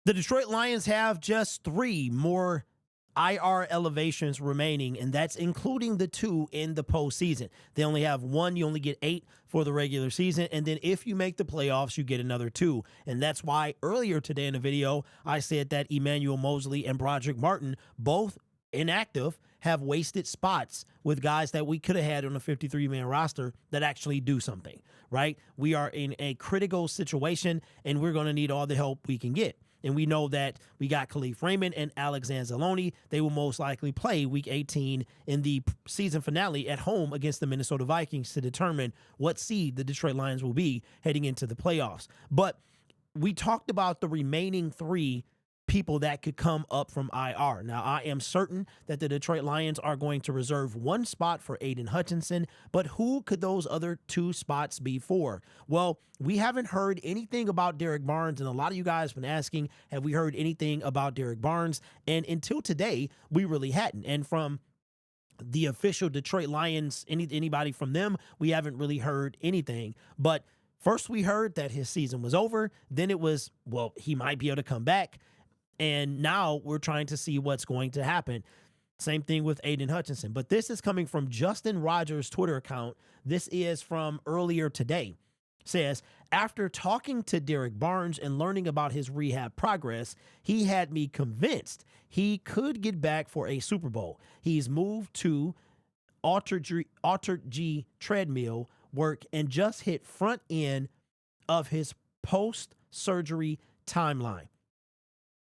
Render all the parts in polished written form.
The Detroit Lions have just 3 more IR elevations remaining, and that's including the 2 in the postseason. They only have 1. You only get 8 for the regular season, and then if you make the playoffs, you get another 2. And that's why earlier today in the video, I said that Emmanuel Mosley and Broderick Martin, both inactive, have wasted spots with guys that we could have had on a 53-man roster that actually do something, right? We are in a critical situation, and we're going to need all the help we can get. And we know that we got Khalif Raymond and Alex Anzalone. They will most likely play Week 18 in the season finale at home against the Minnesota Vikings to determine what seed the Detroit Lions will be heading into the playoffs. But we talked about the remaining 3 people that could come up from IR. Now, I am certain that the Detroit Lions are going to reserve 1 spot for Aiden Hutchinson, but who could those other 2 spots be for? Well, we haven't heard anything about Derrick Barnes, and a lot of you guys have been asking, have we heard anything about Derrick Barnes? And until today, we really hadn't. And from the official Detroit Lions, anybody from them, we haven't really heard anything. But first we heard that his season was over. Then it was, well, he might be able to come back. And now we're trying to see what's going to happen. Same thing with Aiden Hutchinson. But this is coming from Justin Rogers' Twitter account. This is from earlier today. Says, after talking to Derrick Barnes and learning about his rehab progress, he had me convinced he could get back for a Super Bowl. He's moved to Altered G treadmill work and just hit front end of his post-surgery timeline.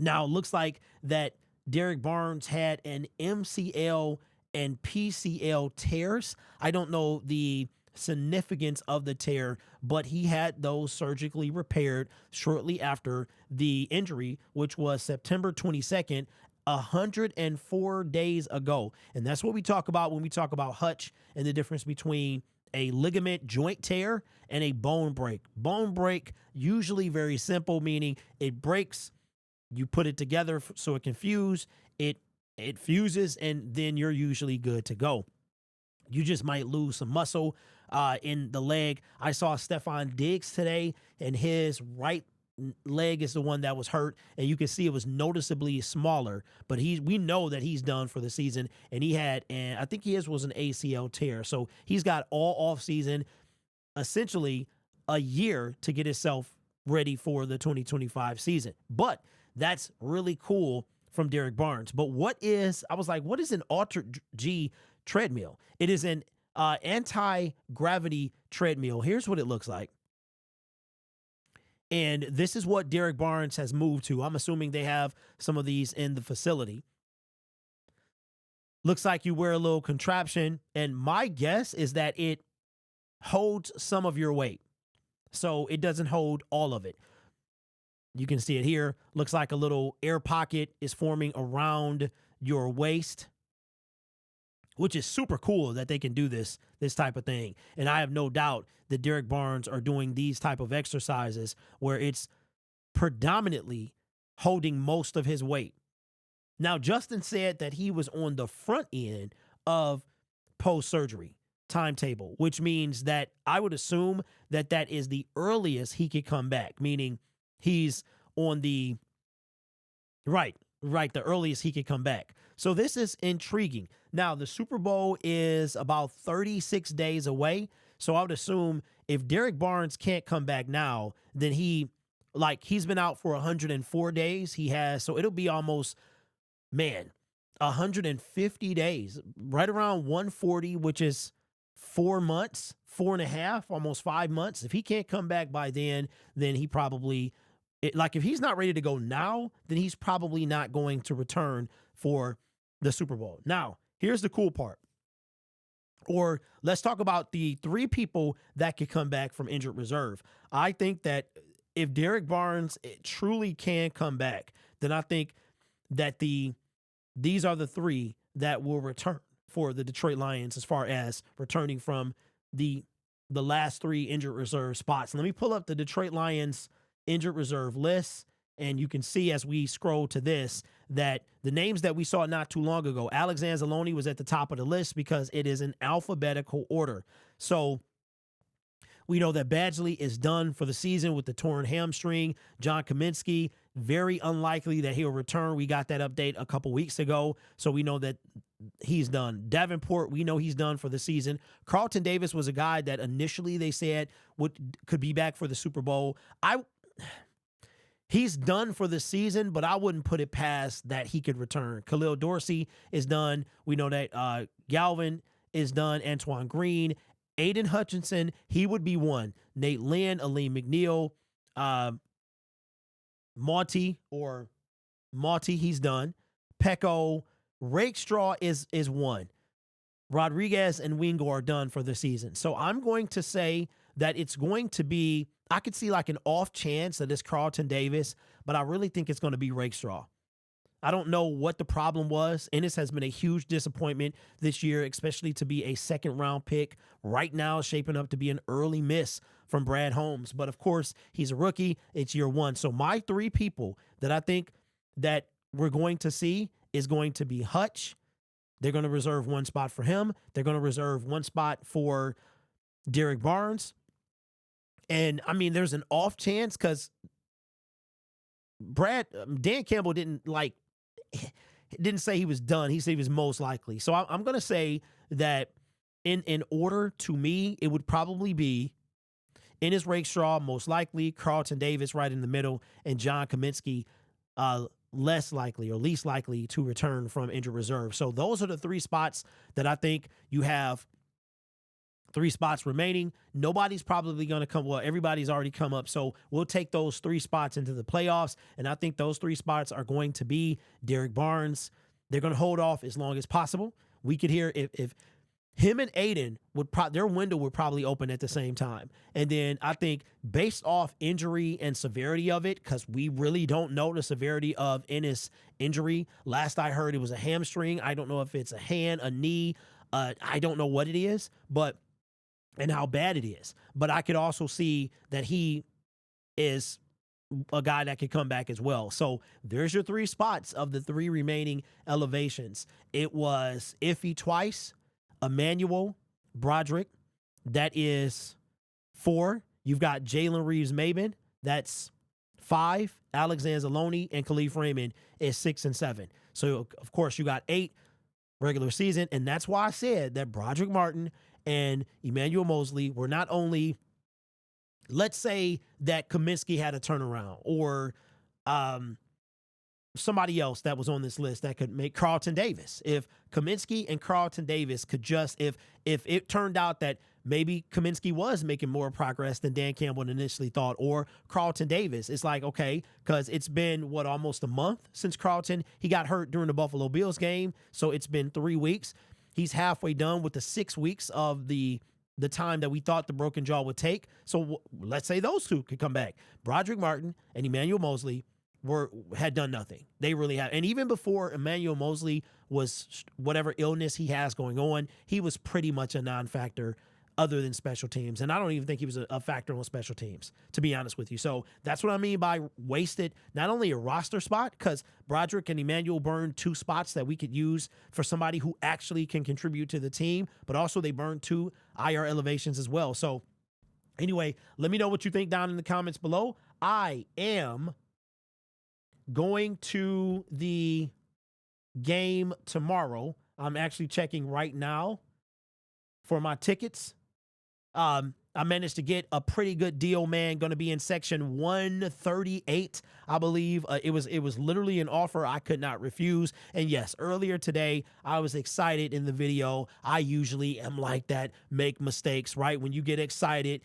Now, it looks like that Derrick Barnes had an MCL and PCL tears. I don't know the significance of the tear, but he had those surgically repaired shortly after the injury, which was September 22nd, 104 days ago. And that's what we talk about when we talk about Hutch and the difference between a ligament joint tear and a bone break. Bone break, usually very simple, meaning it breaks. You put it together so it can fuse, it fuses, and then you're usually good to go. You just might lose some muscle in the leg. I saw Stephon Diggs today, and his right leg is the one that was hurt, and you can see it was noticeably smaller, but we know that he's done for the season, and he had, and I think his was an ACL tear. So he's got all off season, essentially a year to get himself ready for the 2025 season. But that's really cool from Derrick Barnes. But what is an Altered G treadmill? It is an anti-gravity treadmill. Here's what it looks like. And this is what Derrick Barnes has moved to. I'm assuming they have some of these in the facility. Looks like you wear a little contraption. And my guess is that it holds some of your weight. So it doesn't hold all of it. You can see it here. Looks like a little air pocket is forming around your waist, which is super cool that they can do this type of thing. And I have no doubt that Derrick Barnes are doing these type of exercises where it's predominantly holding most of his weight. Now, Justin said that he was on the front end of post-surgery timetable, which means that I would assume that that is the earliest he could come back, meaning he's on the right, the earliest he could come back. So this is intriguing. Now, the Super Bowl is about 36 days away. So I would assume if Derrick Barnes can't come back now, then he's been out for 104 days. So it'll be almost, 150 days, right around 140, which is 4 months, 4.5, almost 5 months. If he can't come back by then he probably, if he's not ready to go now, then he's probably not going to return for the Super Bowl. Now, here's the cool part. Or let's talk about the 3 people that could come back from injured reserve. I think that if Derrick Barnes truly can come back, then I think that these are the 3 that will return for the Detroit Lions as far as returning from the last 3 injured reserve spots. Let me pull up the Detroit Lions injured reserve list, and you can see as we scroll to this that the names that we saw not too long ago, Alex Anzalone was at the top of the list because it is in alphabetical order. So we know that Badgley is done for the season with the torn hamstring. John Kaminsky, very unlikely that he'll return. We got that update a couple weeks ago, so we know that he's done. Davenport, we know he's done for the season. Carlton Davis was a guy that initially they said could be back for the Super Bowl. He's done for the season, but I wouldn't put it past that he could return. Khalil Dorsey is done. We know that Galvin is done. Antoine Green, Aiden Hutchinson, he would be one. Nate Lynn, Aleem McNeil, Monty, he's done. Pecco, Rakestraw is one. Rodriguez and Wingo are done for the season. So I'm going to say that it's going to be, I could see like an off chance that it's Carlton Davis, but I really think it's going to be Rakestraw. I don't know what the problem was. Ennis has been a huge disappointment this year, especially to be a second-round pick. Right now, shaping up to be an early miss from Brad Holmes. But, of course, he's a rookie. It's year one. So my three people that I think that we're going to see is going to be Hutch. They're going to reserve one spot for him. They're going to reserve one spot for Derrick Barnes. And, I mean, there's an off chance because Dan Campbell didn't say he was done. He said he was most likely. So I'm going to say that in order, to me, it would probably be Ennis Rakestraw, most likely, Carlton Davis right in the middle, and John Kaminsky less likely or least likely to return from injured reserve. So those are the three spots that I think you have. Three spots remaining. Nobody's probably going to come. Well, everybody's already come up. So we'll take those three spots into the playoffs. And I think those three spots are going to be Derrick Barnes. They're going to hold off as long as possible. We could hear if him and Aiden their window would probably open at the same time. And then I think based off injury and severity of it, because we really don't know the severity of Ennis' injury. Last I heard, it was a hamstring. I don't know if it's a hand, a knee. I don't know what it is, and how bad it is. But I could also see that he is a guy that could come back as well. So there's your three spots of the three remaining elevations. It was Iffy twice, Emmanuel, Broderick. That is 4. You've got Jalen Reeves-Maben. That's 5. Alex Anzalone and Khalif Raymond is 6 and 7. So, of course, you got 8 regular season. And that's why I said that Broderick Martin and Emmanuel Mosley were not only, let's say that Kaminsky had a turnaround or somebody else that was on this list that could make Carlton Davis. If Kaminsky and Carlton Davis could just, if it turned out that maybe Kaminsky was making more progress than Dan Campbell initially thought, or Carlton Davis, it's like, okay, because it's been, almost a month since Carlton, he got hurt during the Buffalo Bills game, so it's been 3 weeks. He's halfway done with the 6 weeks of the time that we thought the broken jaw would take. So let's say those two could come back. Broderick Martin and Emmanuel Mosley had done nothing. They really have. And even before Emmanuel Mosley was whatever illness he has going on, he was pretty much a non-factor other than special teams. And I don't even think he was a factor on special teams, to be honest with you. So that's what I mean by wasted, not only a roster spot, because Broderick and Emmanuel burned 2 spots that we could use for somebody who actually can contribute to the team, but also they burned 2 IR elevations as well. So anyway, let me know what you think down in the comments below. I am going to the game tomorrow. I'm actually checking right now for my tickets. I managed to get a pretty good deal, man. Going to be in section 138, I believe. It was literally an offer I could not refuse. And yes, earlier today, I was excited in the video. I usually am like that, make mistakes, right? When you get excited,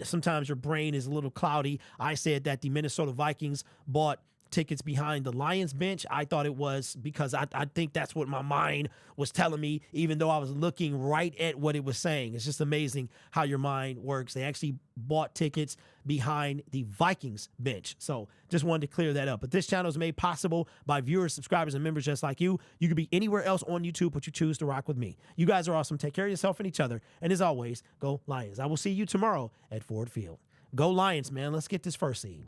sometimes your brain is a little cloudy. I said that the Minnesota Vikings bought tickets behind the Lions bench. I thought it was because I think that's what my mind was telling me, even though I was looking right at what it was saying. It's just amazing how your mind works. They actually bought tickets behind the Vikings bench. So just wanted to clear that up. But this channel is made possible by viewers, subscribers, and members just like you. You could be anywhere else on YouTube, but you choose to rock with me. You guys are awesome. Take care of yourself and each other. And as always, go Lions. I will see you tomorrow at Ford Field. Go Lions, man. Let's get this first seed.